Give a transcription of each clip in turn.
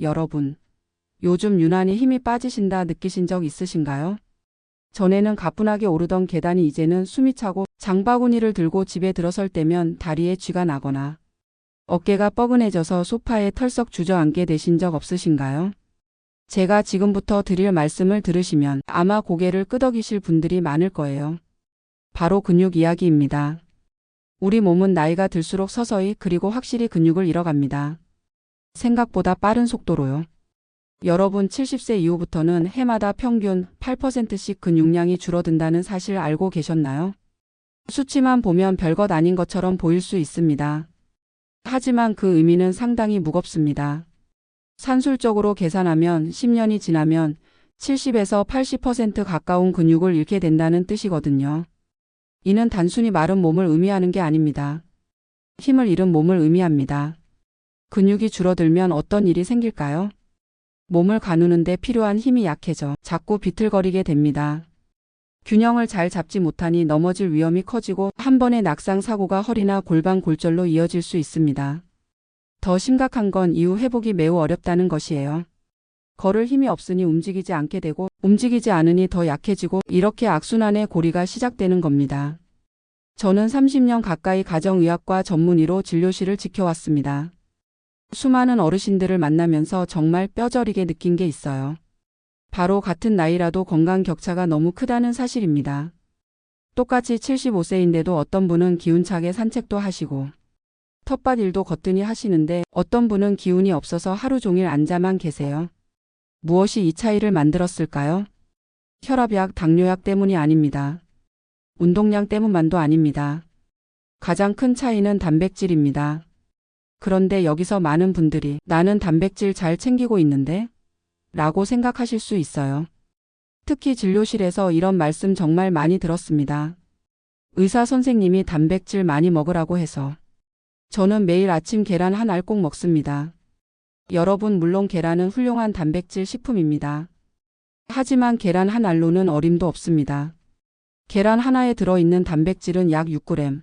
여러분, 요즘 유난히 힘이 빠지신다 느끼신 적 있으신가요? 전에는 가뿐하게 오르던 계단이 이제는 숨이 차고 장바구니를 들고 집에 들어설 때면 다리에 쥐가 나거나 어깨가 뻐근해져서 소파에 털썩 주저앉게 되신 적 없으신가요? 제가 지금부터 드릴 말씀을 들으시면 아마 고개를 끄덕이실 분들이 많을 거예요. 바로 근육 이야기입니다. 우리 몸은 나이가 들수록 서서히 그리고 확실히 근육을 잃어갑니다. 생각보다 빠른 속도로요. 여러분 70세 이후부터는 해마다 평균 8%씩 근육량이 줄어든다는 사실 알고 계셨나요? 수치만 보면 별것 아닌 것처럼 보일 수 있습니다. 하지만 그 의미는 상당히 무겁습니다. 산술적으로 계산하면 10년이 지나면 70에서 80% 가까운 근육을 잃게 된다는 뜻이거든요. 이는 단순히 마른 몸을 의미하는 게 아닙니다. 힘을 잃은 몸을 의미합니다. 근육이 줄어들면 어떤 일이 생길까요? 몸을 가누는데 필요한 힘이 약해져 자꾸 비틀거리게 됩니다. 균형을 잘 잡지 못하니 넘어질 위험이 커지고 한 번의 낙상 사고가 허리나 골반 골절로 이어질 수 있습니다. 더 심각한 건 이후 회복이 매우 어렵다는 것이에요. 걸을 힘이 없으니 움직이지 않게 되고 움직이지 않으니 더 약해지고 이렇게 악순환의 고리가 시작되는 겁니다. 저는 30년 가까이 가정의학과 전문의로 진료실을 지켜왔습니다. 수많은 어르신들을 만나면서 정말 뼈저리게 느낀 게 있어요. 바로 같은 나이라도 건강 격차가 너무 크다는 사실입니다. 똑같이 75세인데도 어떤 분은 기운차게 산책도 하시고 텃밭 일도 거뜬히 하시는데 어떤 분은 기운이 없어서 하루 종일 앉아만 계세요. 무엇이 이 차이를 만들었을까요? 혈압약, 당뇨약 때문이 아닙니다. 운동량 때문만도 아닙니다. 가장 큰 차이는 단백질입니다. 그런데 여기서 많은 분들이 나는 단백질 잘 챙기고 있는데? 라고 생각하실 수 있어요. 특히 진료실에서 이런 말씀 정말 많이 들었습니다. 의사 선생님이 단백질 많이 먹으라고 해서. 저는 매일 아침 계란 한 알 꼭 먹습니다. 여러분, 물론 계란은 훌륭한 단백질 식품입니다. 하지만 계란 한 알로는 어림도 없습니다. 계란 하나에 들어있는 단백질은 약 6g.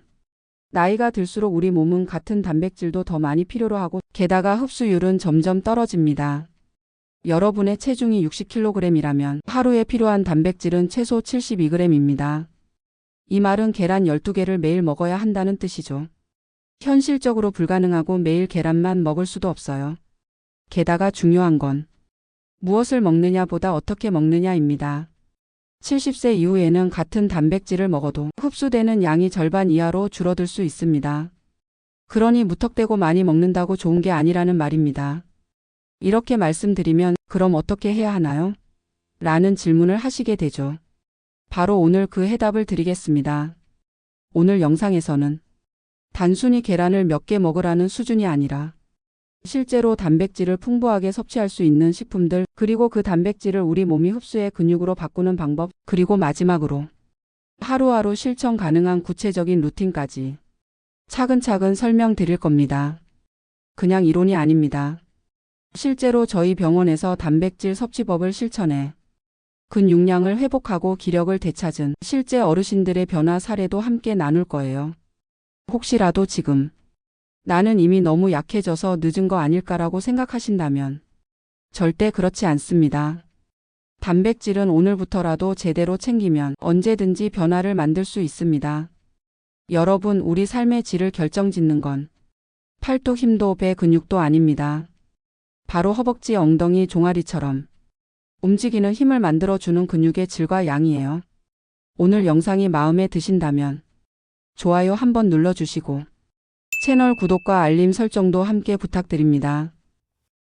나이가 들수록 우리 몸은 같은 단백질도 더 많이 필요로 하고 게다가 흡수율은 점점 떨어집니다. 여러분의 체중이 60kg이라면 하루에 필요한 단백질은 최소 72g입니다. 이 말은 계란 12개를 매일 먹어야 한다는 뜻이죠. 현실적으로 불가능하고 매일 계란만 먹을 수도 없어요. 게다가 중요한 건 무엇을 먹느냐보다 어떻게 먹느냐입니다. 70세 이후에는 같은 단백질을 먹어도 흡수되는 양이 절반 이하로 줄어들 수 있습니다. 그러니 무턱대고 많이 먹는다고 좋은 게 아니라는 말입니다. 이렇게 말씀드리면 그럼 어떻게 해야 하나요? 라는 질문을 하시게 되죠. 바로 오늘 그 해답을 드리겠습니다. 오늘 영상에서는 단순히 계란을 몇 개 먹으라는 수준이 아니라 실제로 단백질을 풍부하게 섭취할 수 있는 식품들, 그리고 그 단백질을 우리 몸이 흡수해 근육으로 바꾸는 방법, 그리고 마지막으로 하루하루 실천 가능한 구체적인 루틴까지 차근차근 설명드릴 겁니다. 그냥 이론이 아닙니다. 실제로 저희 병원에서 단백질 섭취법을 실천해 근육량을 회복하고 기력을 되찾은 실제 어르신들의 변화 사례도 함께 나눌 거예요. 혹시라도 지금 나는 이미 너무 약해져서 늦은 거 아닐까라고 생각하신다면 절대 그렇지 않습니다. 단백질은 오늘부터라도 제대로 챙기면 언제든지 변화를 만들 수 있습니다. 여러분, 우리 삶의 질을 결정짓는 건 팔도 힘도 배 근육도 아닙니다. 바로 허벅지, 엉덩이, 종아리처럼 움직이는 힘을 만들어주는 근육의 질과 양이에요. 오늘 영상이 마음에 드신다면 좋아요 한번 눌러주시고 채널 구독과 알림 설정도 함께 부탁드립니다.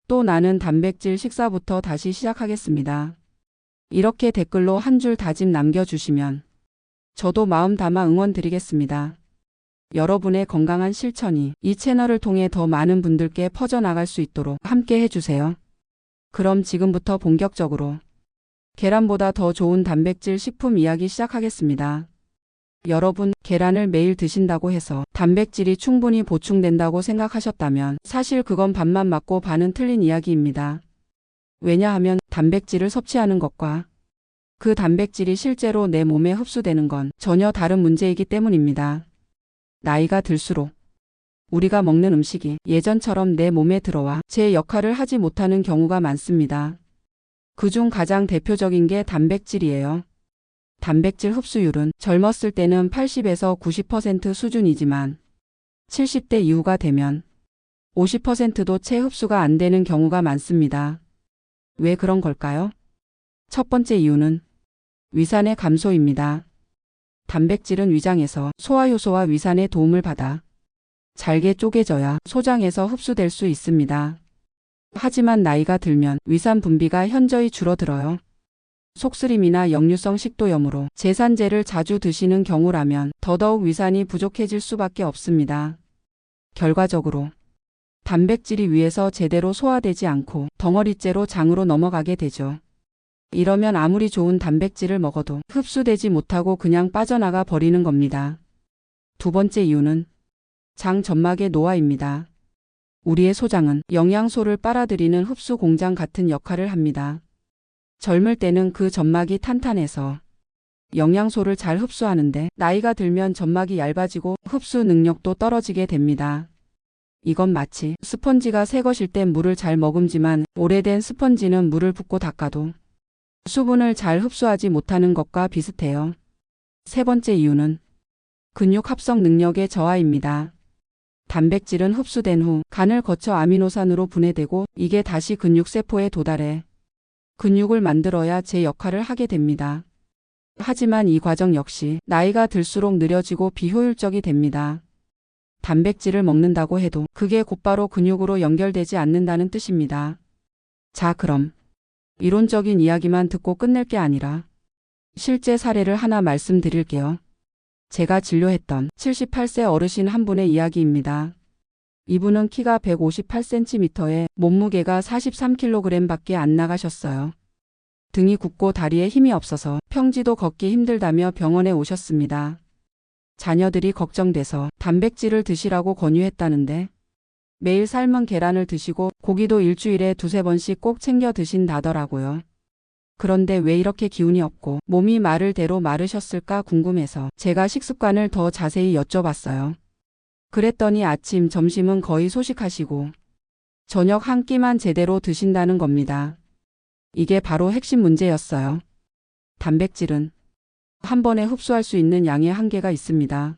또 나는 단백질 식사부터 다시 시작하겠습니다. 이렇게 댓글로 한 줄 다짐 남겨주시면 저도 마음 담아 응원 드리겠습니다. 여러분의 건강한 실천이 이 채널을 통해 더 많은 분들께 퍼져나갈 수 있도록 함께 해주세요. 그럼 지금부터 본격적으로 계란보다 더 좋은 단백질 식품 이야기 시작하겠습니다. 여러분, 계란을 매일 드신다고 해서 단백질이 충분히 보충된다고 생각하셨다면 사실 그건 반만 맞고 반은 틀린 이야기입니다. 왜냐하면 단백질을 섭취하는 것과 그 단백질이 실제로 내 몸에 흡수되는 건 전혀 다른 문제이기 때문입니다. 나이가 들수록 우리가 먹는 음식이 예전처럼 내 몸에 들어와 제 역할을 하지 못하는 경우가 많습니다. 그중 가장 대표적인 게 단백질이에요. 단백질 흡수율은 젊었을 때는 80에서 90% 수준이지만 70대 이후가 되면 50%도 채 흡수가 안 되는 경우가 많습니다. 왜 그런 걸까요? 첫 번째 이유는 위산의 감소입니다. 단백질은 위장에서 소화효소와 위산의 도움을 받아 잘게 쪼개져야 소장에서 흡수될 수 있습니다. 하지만 나이가 들면 위산 분비가 현저히 줄어들어요. 속쓰림이나 역류성 식도염으로 제산제를 자주 드시는 경우라면 더더욱 위산이 부족해질 수밖에 없습니다. 결과적으로 단백질이 위에서 제대로 소화되지 않고 덩어리째로 장으로 넘어가게 되죠. 이러면 아무리 좋은 단백질을 먹어도 흡수되지 못하고 그냥 빠져나가 버리는 겁니다. 두 번째 이유는 장 점막의 노화입니다. 우리의 소장은 영양소를 빨아들이는 흡수 공장 같은 역할을 합니다. 젊을 때는 그 점막이 탄탄해서 영양소를 잘 흡수하는데 나이가 들면 점막이 얇아지고 흡수 능력도 떨어지게 됩니다. 이건 마치 스펀지가 새 것일 땐 물을 잘 머금지만 오래된 스펀지는 물을 붓고 닦아도 수분을 잘 흡수하지 못하는 것과 비슷해요. 세 번째 이유는 근육 합성 능력의 저하입니다. 단백질은 흡수된 후 간을 거쳐 아미노산으로 분해되고 이게 다시 근육세포에 도달해 근육을 만들어야 제 역할을 하게 됩니다. 하지만 이 과정 역시 나이가 들수록 느려지고 비효율적이 됩니다. 단백질을 먹는다고 해도 그게 곧바로 근육으로 연결되지 않는다는 뜻입니다. 자, 그럼 이론적인 이야기만 듣고 끝낼 게 아니라 실제 사례를 하나 말씀드릴게요. 제가 진료했던 78세 어르신 한 분의 이야기입니다. 이분은 키가 158cm에 몸무게가 43kg밖에 안 나가셨어요. 등이 굽고 다리에 힘이 없어서 평지도 걷기 힘들다며 병원에 오셨습니다. 자녀들이 걱정돼서 단백질을 드시라고 권유했다는데 매일 삶은 계란을 드시고 고기도 일주일에 2~3번씩 꼭 챙겨 드신다더라고요. 그런데 왜 이렇게 기운이 없고 몸이 마를 대로 마르셨을까 궁금해서 제가 식습관을 더 자세히 여쭤봤어요. 그랬더니 아침, 점심은 거의 소식하시고 저녁 한 끼만 제대로 드신다는 겁니다. 이게 바로 핵심 문제였어요. 단백질은 한 번에 흡수할 수 있는 양의 한계가 있습니다.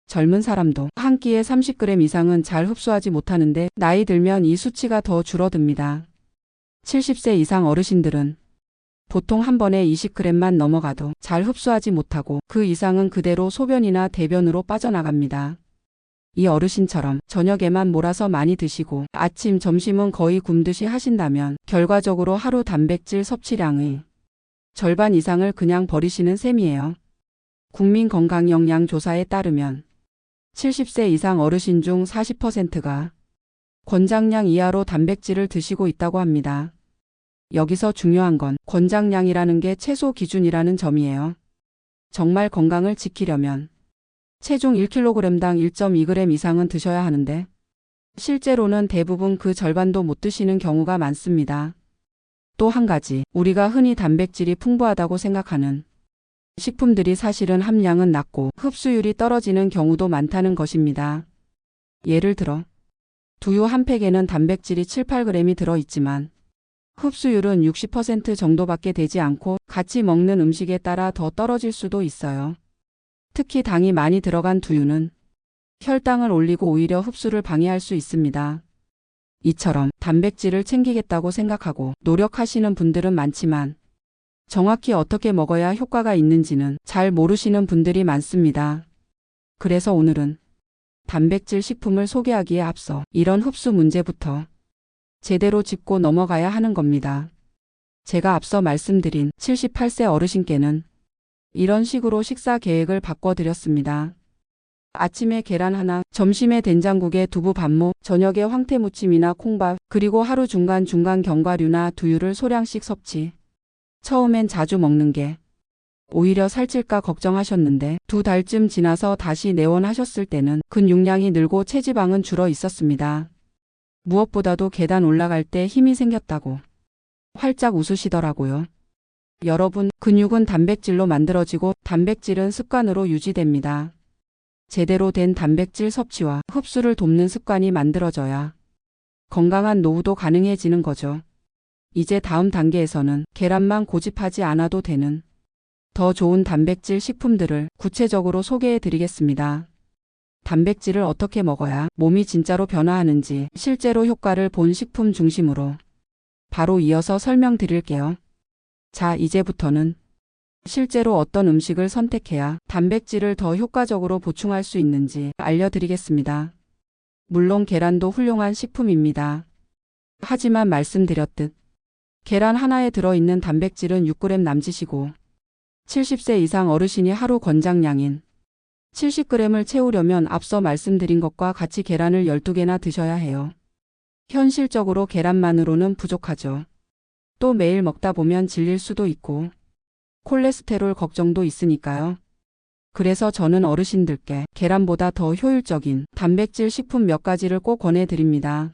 젊은 사람도 한 끼에 30g 이상은 잘 흡수하지 못하는데 나이 들면 이 수치가 더 줄어듭니다. 70세 이상 어르신들은 보통 한 번에 20g만 넘어가도 잘 흡수하지 못하고 그 이상은 그대로 소변이나 대변으로 빠져나갑니다. 이 어르신처럼 저녁에만 몰아서 많이 드시고 아침, 점심은 거의 굶듯이 하신다면 결과적으로 하루 단백질 섭취량의 절반 이상을 그냥 버리시는 셈이에요. 국민건강영양조사에 따르면 70세 이상 어르신 중 40%가 권장량 이하로 단백질을 드시고 있다고 합니다. 여기서 중요한 건 권장량이라는 게 최소 기준이라는 점이에요. 정말 건강을 지키려면 체중 1kg당 1.2g 이상은 드셔야 하는데 실제로는 대부분 그 절반도 못 드시는 경우가 많습니다. 또 한 가지, 우리가 흔히 단백질이 풍부하다고 생각하는 식품들이 사실은 함량은 낮고 흡수율이 떨어지는 경우도 많다는 것입니다. 예를 들어 두유 한 팩에는 단백질이 7~8g이 들어있지만 흡수율은 60% 정도밖에 되지 않고 같이 먹는 음식에 따라 더 떨어질 수도 있어요. 특히 당이 많이 들어간 두유는 혈당을 올리고 오히려 흡수를 방해할 수 있습니다. 이처럼 단백질을 챙기겠다고 생각하고 노력하시는 분들은 많지만 정확히 어떻게 먹어야 효과가 있는지는 잘 모르시는 분들이 많습니다. 그래서 오늘은 단백질 식품을 소개하기에 앞서 이런 흡수 문제부터 제대로 짚고 넘어가야 하는 겁니다. 제가 앞서 말씀드린 78세 어르신께는 이런 식으로 식사 계획을 바꿔드렸습니다. 아침에 계란 하나, 점심에 된장국에 두부 반모, 저녁에 황태무침이나 콩밥, 그리고 하루 중간중간 견과류나 두유를 소량씩 섭취. 처음엔 자주 먹는 게 오히려 살찔까 걱정하셨는데 2달쯤 지나서 다시 내원하셨을 때는 근육량이 늘고 체지방은 줄어 있었습니다. 무엇보다도 계단 올라갈 때 힘이 생겼다고 활짝 웃으시더라고요. 여러분, 근육은 단백질로 만들어지고 단백질은 습관으로 유지됩니다. 제대로 된 단백질 섭취와 흡수를 돕는 습관이 만들어져야 건강한 노후도 가능해지는 거죠. 이제 다음 단계에서는 계란만 고집하지 않아도 되는 더 좋은 단백질 식품들을 구체적으로 소개해 드리겠습니다. 단백질을 어떻게 먹어야 몸이 진짜로 변화하는지 실제로 효과를 본 식품 중심으로 바로 이어서 설명드릴게요. 자, 이제부터는 실제로 어떤 음식을 선택해야 단백질을 더 효과적으로 보충할 수 있는지 알려드리겠습니다. 물론 계란도 훌륭한 식품입니다. 하지만 말씀드렸듯 계란 하나에 들어있는 단백질은 6g 남짓이고 70세 이상 어르신이 하루 권장량인 70g을 채우려면 앞서 말씀드린 것과 같이 계란을 12개나 드셔야 해요. 현실적으로 계란만으로는 부족하죠. 또 매일 먹다 보면 질릴 수도 있고 콜레스테롤 걱정도 있으니까요. 그래서 저는 어르신들께 계란보다 더 효율적인 단백질 식품 몇 가지를 꼭 권해드립니다.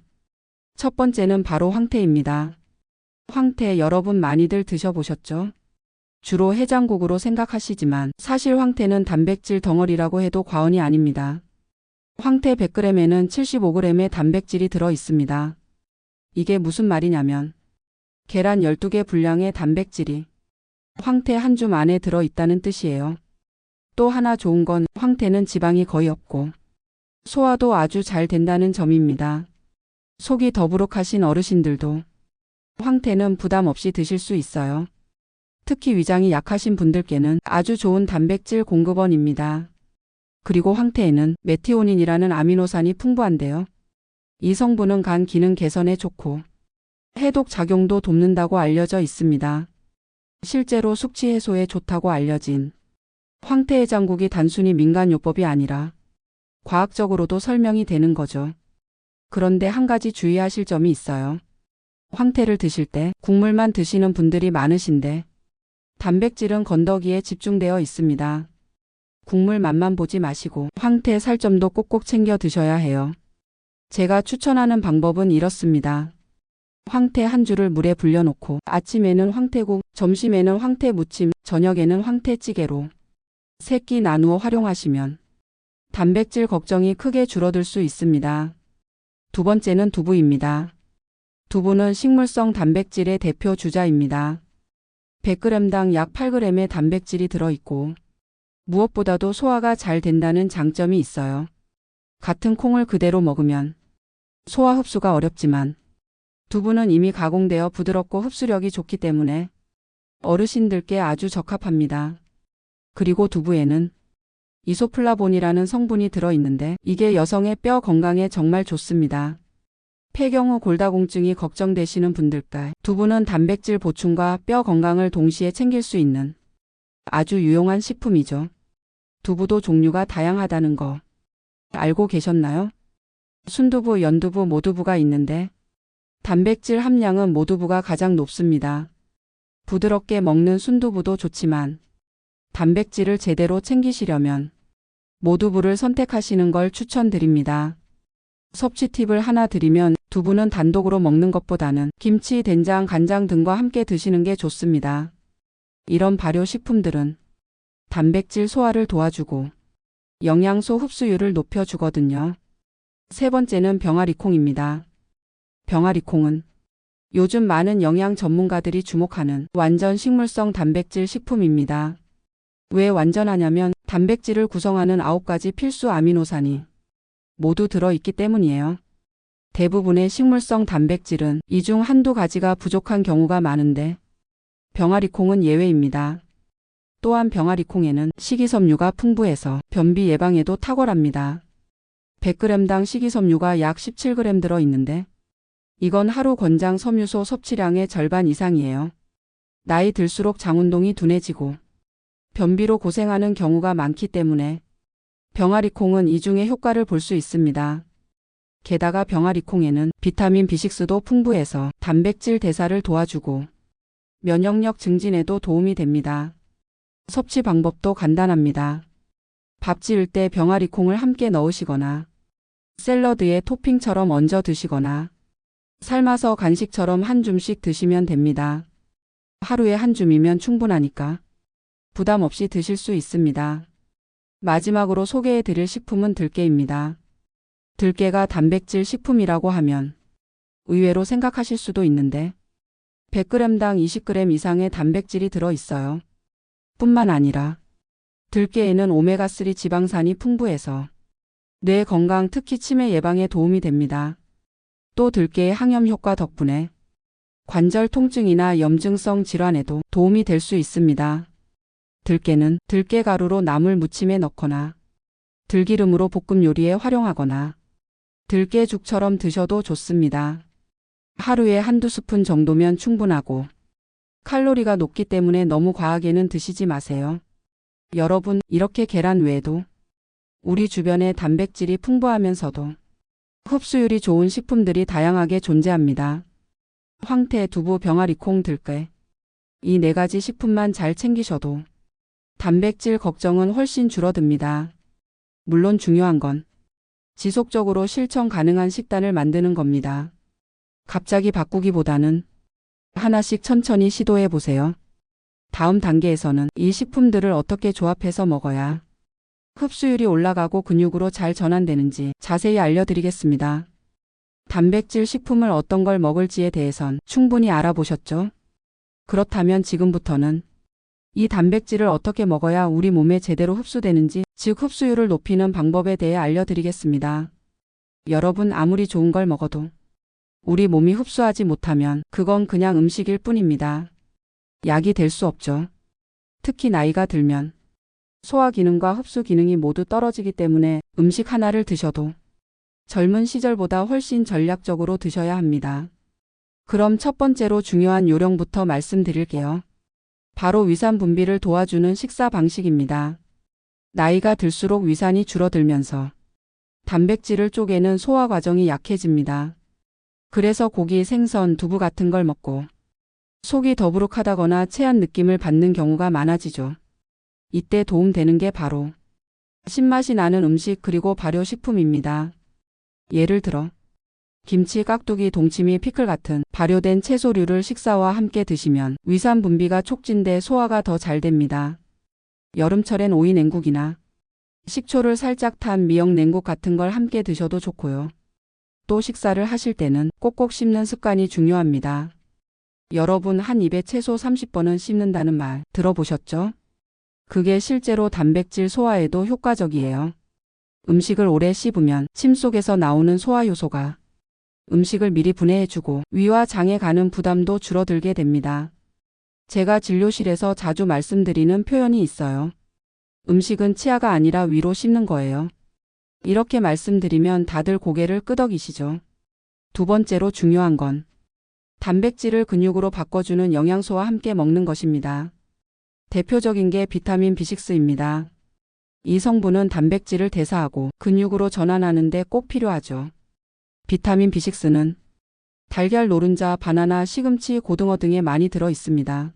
첫 번째는 바로 황태입니다. 황태 여러분 많이들 드셔보셨죠? 주로 해장국으로 생각하시지만 사실 황태는 단백질 덩어리라고 해도 과언이 아닙니다. 황태 100g에는 75g의 단백질이 들어 있습니다. 이게 무슨 말이냐면 계란 12개 분량의 단백질이 황태 한 줌 안에 들어 있다는 뜻이에요. 또 하나 좋은 건 황태는 지방이 거의 없고 소화도 아주 잘 된다는 점입니다. 속이 더부룩하신 어르신들도 황태는 부담 없이 드실 수 있어요. 특히 위장이 약하신 분들께는 아주 좋은 단백질 공급원입니다. 그리고 황태에는 메티오닌이라는 아미노산이 풍부한데요. 이 성분은 간 기능 개선에 좋고 해독 작용도 돕는다고 알려져 있습니다. 실제로 숙취 해소에 좋다고 알려진 황태 해장국이 단순히 민간요법이 아니라 과학적으로도 설명이 되는 거죠. 그런데 한 가지 주의하실 점이 있어요. 황태를 드실 때 국물만 드시는 분들이 많으신데 단백질은 건더기에 집중되어 있습니다. 국물 맛만 보지 마시고 황태 살점도 꼭꼭 챙겨 드셔야 해요. 제가 추천하는 방법은 이렇습니다. 황태 한 줄을 물에 불려놓고 아침에는 황태국, 점심에는 황태 무침, 저녁에는 황태찌개로 3끼 나누어 활용하시면 단백질 걱정이 크게 줄어들 수 있습니다. 두 번째는 두부입니다. 두부는 식물성 단백질의 대표 주자입니다. 100g당 약 8g의 단백질이 들어있고 무엇보다도 소화가 잘 된다는 장점이 있어요. 같은 콩을 그대로 먹으면 소화 흡수가 어렵지만 두부는 이미 가공되어 부드럽고 흡수력이 좋기 때문에 어르신들께 아주 적합합니다. 그리고 두부에는 이소플라본이라는 성분이 들어있는데 이게 여성의 뼈 건강에 정말 좋습니다. 폐경 후 골다공증이 걱정되시는 분들께 두부는 단백질 보충과 뼈 건강을 동시에 챙길 수 있는 아주 유용한 식품이죠. 두부도 종류가 다양하다는 거 알고 계셨나요? 순두부, 연두부, 모두부가 있는데 단백질 함량은 모두부가 가장 높습니다. 부드럽게 먹는 순두부도 좋지만 단백질을 제대로 챙기시려면 모두부를 선택하시는 걸 추천드립니다. 섭취 팁을 하나 드리면 두부는 단독으로 먹는 것보다는 김치, 된장, 간장 등과 함께 드시는 게 좋습니다. 이런 발효 식품들은 단백질 소화를 도와주고 영양소 흡수율을 높여주거든요. 세 번째는 병아리콩입니다. 병아리콩은 요즘 많은 영양 전문가들이 주목하는 완전 식물성 단백질 식품입니다. 왜 완전하냐면 단백질을 구성하는 9가지 필수 아미노산이 모두 들어있기 때문이에요. 대부분의 식물성 단백질은 이 중 한두 가지가 부족한 경우가 많은데 병아리콩은 예외입니다. 또한 병아리콩에는 식이섬유가 풍부해서 변비 예방에도 탁월합니다. 100g당 식이섬유가 약 17g 들어있는데 이건 하루 권장 섬유소 섭취량의 절반 이상이에요. 나이 들수록 장운동이 둔해지고 변비로 고생하는 경우가 많기 때문에 병아리콩은 이 중에 효과를 볼 수 있습니다. 게다가 병아리콩에는 비타민 B6도 풍부해서 단백질 대사를 도와주고 면역력 증진에도 도움이 됩니다. 섭취 방법도 간단합니다. 밥 지을 때 병아리콩을 함께 넣으시거나 샐러드에 토핑처럼 얹어 드시거나 삶아서 간식처럼 한 줌씩 드시면 됩니다. 하루에 한 줌이면 충분하니까 부담 없이 드실 수 있습니다. 마지막으로 소개해 드릴 식품은 들깨입니다. 들깨가 단백질 식품이라고 하면 의외로 생각하실 수도 있는데 100g당 20g 이상의 단백질이 들어 있어요. 뿐만 아니라 들깨에는 오메가3 지방산이 풍부해서 뇌 건강, 특히 치매 예방에 도움이 됩니다. 또 들깨의 항염 효과 덕분에 관절 통증이나 염증성 질환에도 도움이 될 수 있습니다. 들깨는 들깨가루로 나물 무침에 넣거나 들기름으로 볶음 요리에 활용하거나 들깨죽처럼 드셔도 좋습니다. 하루에 한두 스푼 정도면 충분하고 칼로리가 높기 때문에 너무 과하게는 드시지 마세요. 여러분, 이렇게 계란 외에도 우리 주변에 단백질이 풍부하면서도 흡수율이 좋은 식품들이 다양하게 존재합니다. 황태, 두부, 병아리콩, 들깨. 이 4가지 식품만 잘 챙기셔도 단백질 걱정은 훨씬 줄어듭니다. 물론 중요한 건 지속적으로 실천 가능한 식단을 만드는 겁니다. 갑자기 바꾸기보다는 하나씩 천천히 시도해 보세요. 다음 단계에서는 이 식품들을 어떻게 조합해서 먹어야 흡수율이 올라가고 근육으로 잘 전환되는지 자세히 알려드리겠습니다. 단백질 식품을 어떤 걸 먹을지에 대해선 충분히 알아보셨죠? 그렇다면 지금부터는 이 단백질을 어떻게 먹어야 우리 몸에 제대로 흡수되는지, 즉 흡수율을 높이는 방법에 대해 알려드리겠습니다. 여러분, 아무리 좋은 걸 먹어도 우리 몸이 흡수하지 못하면 그건 그냥 음식일 뿐입니다. 약이 될 수 없죠. 특히 나이가 들면 소화 기능과 흡수 기능이 모두 떨어지기 때문에 음식 하나를 드셔도 젊은 시절보다 훨씬 전략적으로 드셔야 합니다. 그럼 첫 번째로 중요한 요령부터 말씀드릴게요. 바로 위산 분비를 도와주는 식사 방식입니다. 나이가 들수록 위산이 줄어들면서 단백질을 쪼개는 소화 과정이 약해집니다. 그래서 고기, 생선, 두부 같은 걸 먹고 속이 더부룩하다거나 체한 느낌을 받는 경우가 많아지죠. 이때 도움되는 게 바로 신맛이 나는 음식 그리고 발효식품입니다. 예를 들어 김치, 깍두기, 동치미, 피클 같은 발효된 채소류를 식사와 함께 드시면 위산 분비가 촉진돼 소화가 더 잘 됩니다. 여름철엔 오이 냉국이나 식초를 살짝 탄 미역 냉국 같은 걸 함께 드셔도 좋고요. 또 식사를 하실 때는 꼭꼭 씹는 습관이 중요합니다. 여러분, 한 입에 최소 30번은 씹는다는 말 들어보셨죠? 그게 실제로 단백질 소화에도 효과적이에요. 음식을 오래 씹으면 침 속에서 나오는 소화 효소가 음식을 미리 분해해주고 위와 장에 가는 부담도 줄어들게 됩니다. 제가 진료실에서 자주 말씀드리는 표현이 있어요. 음식은 치아가 아니라 위로 씹는 거예요. 이렇게 말씀드리면 다들 고개를 끄덕이시죠. 두 번째로 중요한 건 단백질을 근육으로 바꿔주는 영양소와 함께 먹는 것입니다. 대표적인 게 비타민 B6입니다. 이 성분은 단백질을 대사하고 근육으로 전환하는 데 꼭 필요하죠. 비타민 B6는 달걀, 노른자, 바나나, 시금치, 고등어 등에 많이 들어 있습니다.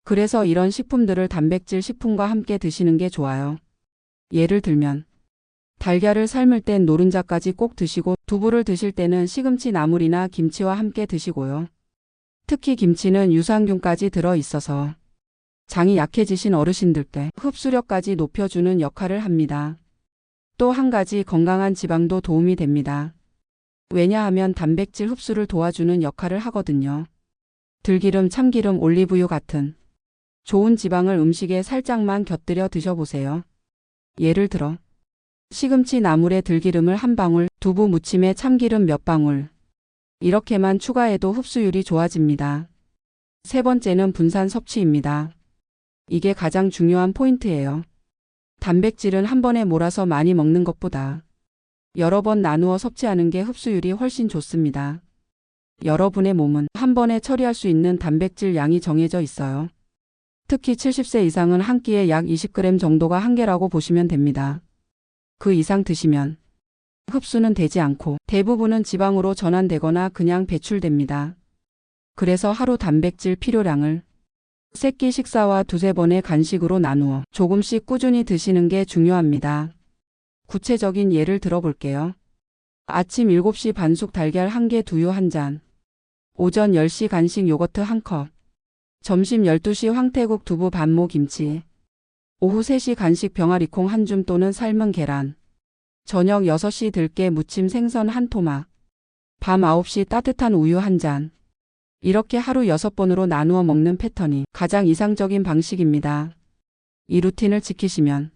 그래서 이런 식품들을 단백질 식품과 함께 드시는 게 좋아요. 예를 들면 달걀을 삶을 땐 노른자까지 꼭 드시고 두부를 드실 때는 시금치 나물이나 김치와 함께 드시고요. 특히 김치는 유산균까지 들어 있어서 장이 약해지신 어르신들께 흡수력까지 높여주는 역할을 합니다. 또 한 가지 건강한 지방도 도움이 됩니다. 왜냐하면 단백질 흡수를 도와주는 역할을 하거든요. 들기름, 참기름, 올리브유 같은 좋은 지방을 음식에 살짝만 곁들여 드셔보세요. 예를 들어 시금치 나물에 들기름을 한 방울, 두부 무침에 참기름 몇 방울. 이렇게만 추가해도 흡수율이 좋아집니다. 세 번째는 분산 섭취입니다. 이게 가장 중요한 포인트예요. 단백질은 한 번에 몰아서 많이 먹는 것보다 여러 번 나누어 섭취하는 게 흡수율이 훨씬 좋습니다. 여러분의 몸은 한 번에 처리할 수 있는 단백질 양이 정해져 있어요. 특히 70세 이상은 한 끼에 약 20g 정도가 한계라고 보시면 됩니다. 그 이상 드시면 흡수는 되지 않고 대부분은 지방으로 전환되거나 그냥 배출됩니다. 그래서 하루 단백질 필요량을 3끼 식사와 두세 번의 간식으로 나누어 조금씩 꾸준히 드시는 게 중요합니다. 구체적인 예를 들어볼게요. 아침 7시 반숙 달걀 1개, 두유 1잔. 오전 10시 간식 요거트 1컵. 점심 12시 황태국, 두부, 반모, 김치. 오후 3시 간식 병아리콩 한 줌 또는 삶은 계란. 저녁 6시 들깨 무침 생선 한 토막. 밤 9시 따뜻한 우유 한 잔. 이렇게 하루 6번으로 나누어 먹는 패턴이 가장 이상적인 방식입니다. 이 루틴을 지키시면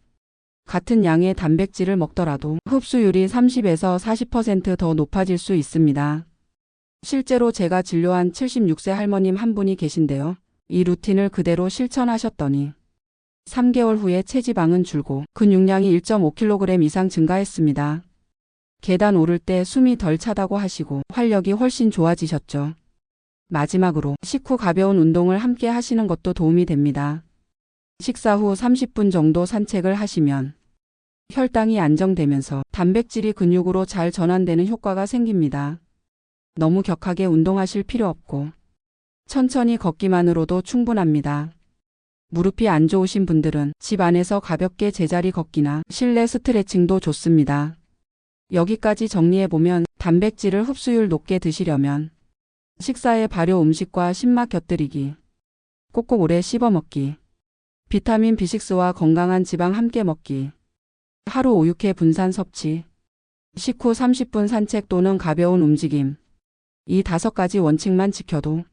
같은 양의 단백질을 먹더라도 흡수율이 30에서 40% 더 높아질 수 있습니다. 실제로 제가 진료한 76세 할머님 한 분이 계신데요. 이 루틴을 그대로 실천하셨더니 3개월 후에 체지방은 줄고 근육량이 1.5kg 이상 증가했습니다. 계단 오를 때 숨이 덜 차다고 하시고 활력이 훨씬 좋아지셨죠. 마지막으로 식후 가벼운 운동을 함께 하시는 것도 도움이 됩니다. 식사 후 30분 정도 산책을 하시면 혈당이 안정되면서 단백질이 근육으로 잘 전환되는 효과가 생깁니다. 너무 격하게 운동하실 필요 없고 천천히 걷기만으로도 충분합니다. 무릎이 안 좋으신 분들은 집 안에서 가볍게 제자리 걷기나 실내 스트레칭도 좋습니다. 여기까지 정리해보면 단백질을 흡수율 높게 드시려면 식사에 발효 음식과 신맛 곁들이기, 꼭꼭 오래 씹어 먹기, 비타민 B6와 건강한 지방 함께 먹기, 하루 5-6회 분산 섭취, 식후 30분 산책 또는 가벼운 움직임, 이 5가지 원칙만 지켜도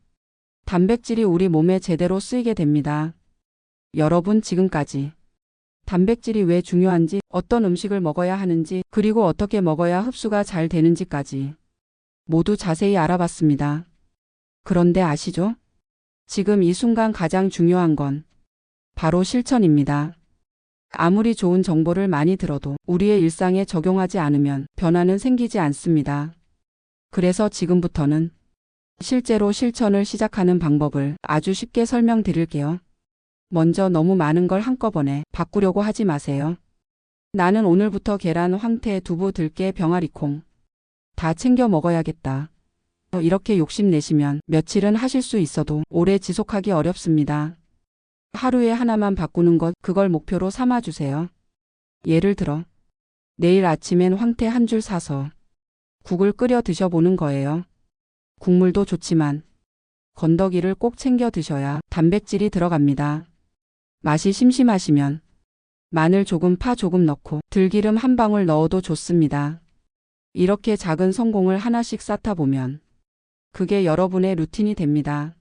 단백질이 우리 몸에 제대로 쓰이게 됩니다. 여러분 지금까지 단백질이 왜 중요한지, 어떤 음식을 먹어야 하는지, 그리고 어떻게 먹어야 흡수가 잘 되는지까지 모두 자세히 알아봤습니다. 그런데 아시죠? 지금 이 순간 가장 중요한 건 바로 실천입니다. 아무리 좋은 정보를 많이 들어도 우리의 일상에 적용하지 않으면 변화는 생기지 않습니다. 그래서 지금부터는 실제로 실천을 시작하는 방법을 아주 쉽게 설명드릴게요. 먼저 너무 많은 걸 한꺼번에 바꾸려고 하지 마세요. 나는 오늘부터 계란, 황태, 두부, 들깨, 병아리콩 다 챙겨 먹어야겠다. 이렇게 욕심내시면 며칠은 하실 수 있어도 오래 지속하기 어렵습니다. 하루에 하나만 바꾸는 것, 그걸 목표로 삼아주세요. 예를 들어 내일 아침엔 황태 한 줄 사서 국을 끓여 드셔보는 거예요. 국물도 좋지만 건더기를 꼭 챙겨 드셔야 단백질이 들어갑니다. 맛이 심심하시면 마늘 조금, 파 조금 넣고 들기름 한 방울 넣어도 좋습니다. 이렇게 작은 성공을 하나씩 쌓다 보면 그게 여러분의 루틴이 됩니다.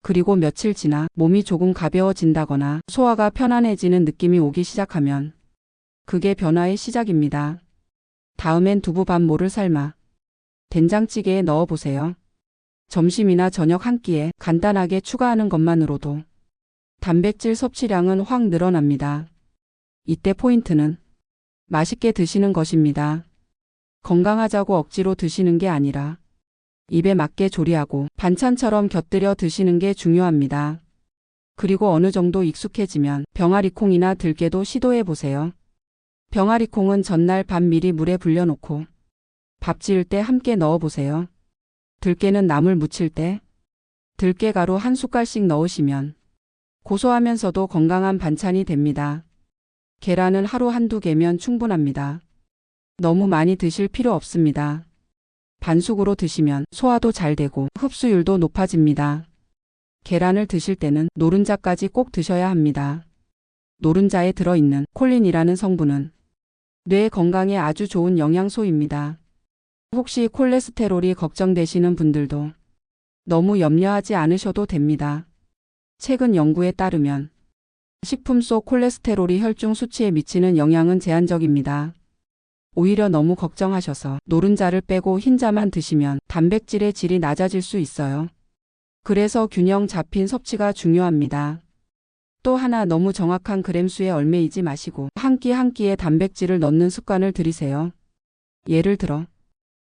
그리고 며칠 지나 몸이 조금 가벼워진다거나 소화가 편안해지는 느낌이 오기 시작하면 그게 변화의 시작입니다. 다음엔 두부반모를 삶아 된장찌개에 넣어보세요. 점심이나 저녁 한 끼에 간단하게 추가하는 것만으로도 단백질 섭취량은 확 늘어납니다. 이때 포인트는 맛있게 드시는 것입니다. 건강하자고 억지로 드시는 게 아니라 입에 맞게 조리하고 반찬처럼 곁들여 드시는 게 중요합니다. 그리고 어느 정도 익숙해지면 병아리콩이나 들깨도 시도해 보세요. 병아리콩은 전날 밤 미리 물에 불려놓고 밥 지을 때 함께 넣어보세요. 들깨는 나물 무칠 때 들깨가루 한 숟갈씩 넣으시면 고소하면서도 건강한 반찬이 됩니다. 계란은 하루 한두 개면 충분합니다. 너무 많이 드실 필요 없습니다. 반숙으로 드시면 소화도 잘 되고 흡수율도 높아집니다. 계란을 드실 때는 노른자까지 꼭 드셔야 합니다. 노른자에 들어있는 콜린이라는 성분은 뇌 건강에 아주 좋은 영양소입니다. 혹시 콜레스테롤이 걱정되시는 분들도 너무 염려하지 않으셔도 됩니다. 최근 연구에 따르면 식품 속 콜레스테롤이 혈중 수치에 미치는 영향은 제한적입니다. 오히려 너무 걱정하셔서 노른자를 빼고 흰자만 드시면 단백질의 질이 낮아질 수 있어요. 그래서 균형 잡힌 섭취가 중요합니다. 또 하나, 너무 정확한 그램수에 얽매이지 마시고 한 끼 한 끼에 단백질을 넣는 습관을 들이세요. 예를 들어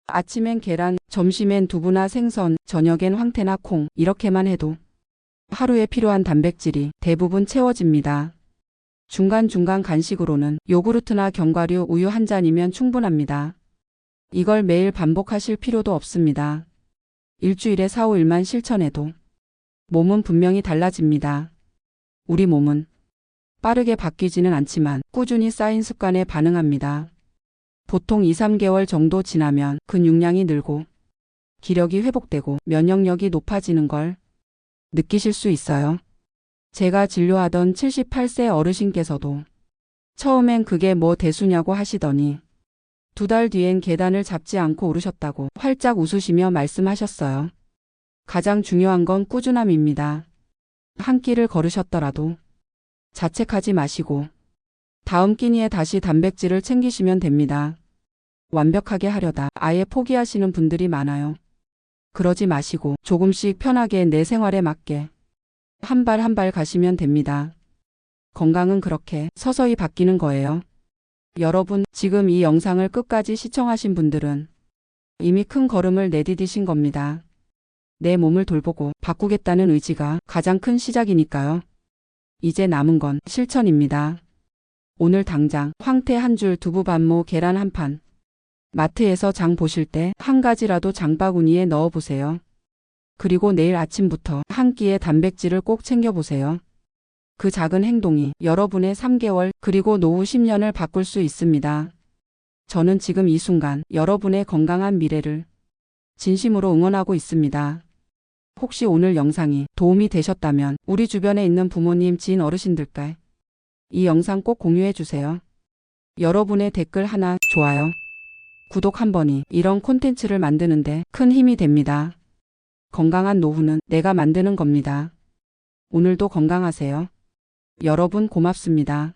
아침엔 계란, 점심엔 두부나 생선, 저녁엔 황태나 콩, 이렇게만 해도 하루에 필요한 단백질이 대부분 채워집니다. 중간중간 간식으로는 요구르트나 견과류, 우유 한 잔이면 충분합니다. 이걸 매일 반복하실 필요도 없습니다. 일주일에 4-5일만 실천해도 몸은 분명히 달라집니다. 우리 몸은 빠르게 바뀌지는 않지만 꾸준히 쌓인 습관에 반응합니다. 보통 2-3개월 정도 지나면 근육량이 늘고 기력이 회복되고 면역력이 높아지는 걸 느끼실 수 있어요. 제가 진료하던 78세 어르신께서도 처음엔 그게 뭐 대수냐고 하시더니 2달 뒤엔 계단을 잡지 않고 오르셨다고 활짝 웃으시며 말씀하셨어요. 가장 중요한 건 꾸준함입니다. 한 끼를 걸으셨더라도 자책하지 마시고 다음 끼니에 다시 단백질을 챙기시면 됩니다. 완벽하게 하려다 아예 포기하시는 분들이 많아요. 그러지 마시고 조금씩 편하게 내 생활에 맞게 한 발 한 발 가시면 됩니다. 건강은 그렇게 서서히 바뀌는 거예요. 여러분, 지금 이 영상을 끝까지 시청하신 분들은 이미 큰 걸음을 내디디신 겁니다. 내 몸을 돌보고 바꾸겠다는 의지가 가장 큰 시작이니까요. 이제 남은 건 실천입니다. 오늘 당장 황태 한 줄, 두부 반모, 계란 한 판. 마트에서 장 보실 때 한 가지라도 장바구니에 넣어 보세요. 그리고 내일 아침부터 한 끼의 단백질을 꼭 챙겨보세요. 그 작은 행동이 여러분의 3개월 그리고 노후 10년을 바꿀 수 있습니다. 저는 지금 이 순간 여러분의 건강한 미래를 진심으로 응원하고 있습니다. 혹시 오늘 영상이 도움이 되셨다면 우리 주변에 있는 부모님, 지인, 어르신들께 이 영상 꼭 공유해 주세요. 여러분의 댓글 하나, 좋아요, 구독 한 번이 이런 콘텐츠를 만드는데 큰 힘이 됩니다. 건강한 노후는 내가 만드는 겁니다. 오늘도 건강하세요. 여러분 고맙습니다.